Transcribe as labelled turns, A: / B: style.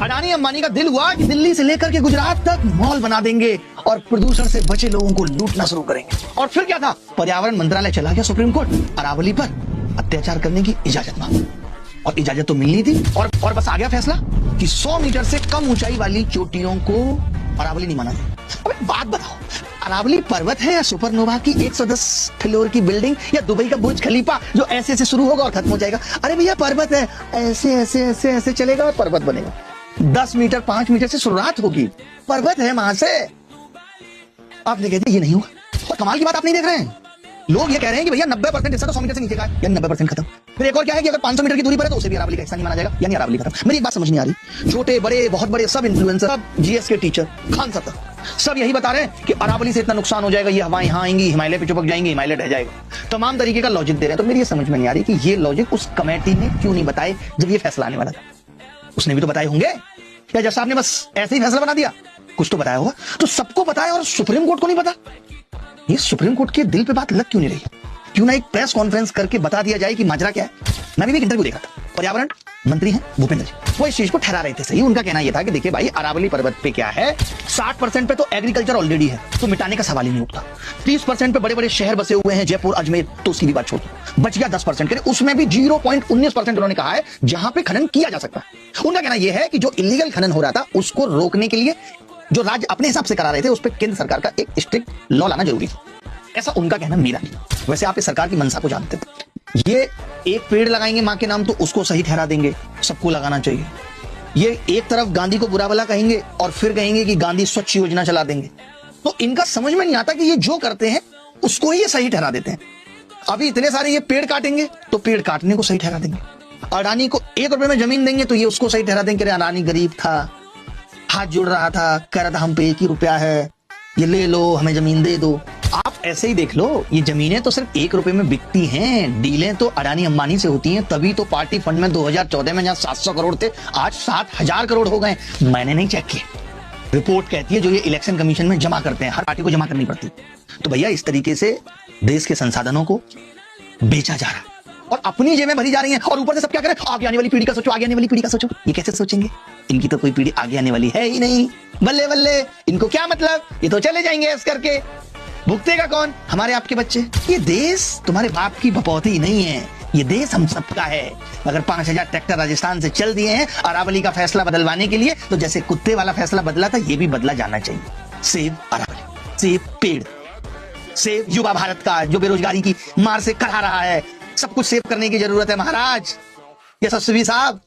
A: अडानी अंबानी का दिल हुआ कि दिल्ली से लेकर के गुजरात तक मॉल बना देंगे और प्रदूषण से बचे लोगों को लूटना शुरू करेंगे। और फिर क्या था, पर्यावरण मंत्रालय चला गया सुप्रीम कोर्ट, अरावली पर अत्याचार करने की इजाजत मांगी और इजाजत तो मिलनी थी। और बस आ गया फैसला कि 100 मीटर से कम ऊंचाई वाली चोटियों को अरावली नहीं माना जाए। अब एक बात बताओ, अरावली पर्वत है या सुपरनोवा की 110 फ्लोर की बिल्डिंग या दुबई का बुर्ज खलीफा जो ऐसे ऐसे शुरू होगा और खत्म हो जाएगा? अरे भैया पर्वत है, ऐसे ऐसे ऐसे ऐसे चलेगा और पर्वत बनेगा। 10 मीटर 5 मीटर से शुरुआत होगी, पर्वत है वहां से। आपने कह दिया ये नहीं हुआ। और कमाल की बात आप नहीं देख रहे हैं, लोग ये कह रहे हैं कि भैया 90% हिस्सा तो 100 मीटर से नीचे का है, यानी 90% खत्म। फिर एक और क्या है कि अगर 500 मीटर की दूरी पर है तो उसे भी अरावली का हिस्सा नहीं माना जाएगा, यानी अरावली खत्म। मेरी एक बात समझ नहीं आ रही, छोटे बड़े बहुत बड़े सब इन्फ्लुएंसर, सब जीएस के टीचर, खान साहब, सब यही बता रहे हैं कि अरावली से इतना नुकसान हो जाएगा, ये हवाएं यहाँ आएंगी, हिमालय पे चिपक जाएंगी, हिमालय ढह जाएगा, तमाम तरीके का लॉजिक दे रहे हैं। तो मेरी ये समझ में नहीं आ रही कि ये लॉजिक उस कमेटी ने क्यों नहीं बताए जब ये फैसला आने वाला था। उसने भी तो बताए होंगे, या जज साहब ने बस ऐसे ही फैसला बना दिया? कुछ तो बताया होगा। तो सबको बताया और सुप्रीम कोर्ट को नहीं पता। ये सुप्रीम कोर्ट के दिल पे बात लग क्यों नहीं रही? क्यों ना एक प्रेस कॉन्फ्रेंस करके बता दिया जाए कि माजरा क्या है। मैं भी एक इंटरव्यू देखा था, पर्यावरण मंत्री हैं भूपेंद्र जी, वो इस चीज को ठहरा रहे थे सही। उनका कहना यह था कि देखिए भाई, अरावली पर्वत पे क्या है, 60% पे तो एग्रीकल्चर ऑलरेडी है, तो मिटाने का सवाल ही नहीं उठता। 30% पे बड़े बड़े शहर बसे हुए हैं, जयपुर अजमेर, तो सीधी बात छोड़ दो, बच गया 10% के, उसमें भी 0.19% उन्होंने कहा है जहां पे खनन किया जा सकता है। उनका कहना यह है कि जो इलीगल खनन हो रहा था उसको रोकने के लिए जो राज्य अपने हिसाब से करा रहे थे उस पर केंद्र सरकार का एक स्ट्रिक्ट लॉ लाना जरूरी था, ऐसा उनका कहना, मेरा नहीं। वैसे आप इस सरकार की मंशा को जानते थे। ये एक पेड़ लगाएंगे मां के नाम तो उसको सही ठहरा देंगे, सबको लगाना चाहिए। ये एक तरफ गांधी को बुरा भला कहेंगे और फिर कहेंगे कि गांधी स्वच्छ योजना चला देंगे। तो इनका समझ में नहीं आता कि ये जो करते हैं उसको ही ये सही ठहरा देते हैं। अभी इतने सारे ये पेड़ काटेंगे तो पेड़ काटने को सही ठहरा देंगे। अडानी को 1 रुपए में जमीन देंगे तो ये उसको सही ठहरा देंगे, अडानी गरीब था, हाथ जोड़ रहा था, कह रहा था हम पे 1 ही रुपया है, ये ले लो, हमें जमीन दे दो। आप ऐसे ही देख लो, ये जमीनें तो सिर्फ 1 रुपए में बिकती हैं, डीलें तो अडानी अंबानी से होती हैं। तभी तो पार्टी फंड में 2014 में जहां 700 करोड़ थे आज 7000 करोड़ हो गए। मैंने नहीं चेक किया, रिपोर्ट कहती है जो ये इलेक्शन कमीशन में जमा करते हैं, हर पार्टी को जमा करनी पड़ती। तो भैया इस तरीके से देश के संसाधनों को बेचा जा रहा है और अपनी जेबें भरी जा रही हैं। और ऊपर से सब क्या करें, आगे आने वाली पीढ़ी का सोचो, आगे आने वाली पीढ़ी का सोचो। ये कैसे सोचेंगे? इनकी तो कोई पीढ़ी आगे आने वाली है ही नहीं। बल्ले बल्ले, इनको क्या मतलब, ये तो चले जाएंगे ऐसे करके। भुगतेगा कौन? हमारे आपके बच्चे। ये देश तुम्हारे बाप की बपौती नहीं है, ये देश हम सबका है। अगर 5000 ट्रैक्टर राजस्थान से चल दिए हैं अरावली का फैसला बदलवाने के लिए, तो जैसे कुत्ते वाला फैसला बदला था ये भी बदला जाना चाहिए। सेव अरावली, सेव पेड़, सेव युवा भारत का जो बेरोजगारी की मार से करा रहा है। सब कुछ सेव करने की जरूरत है महाराज, यशस्वी साहब।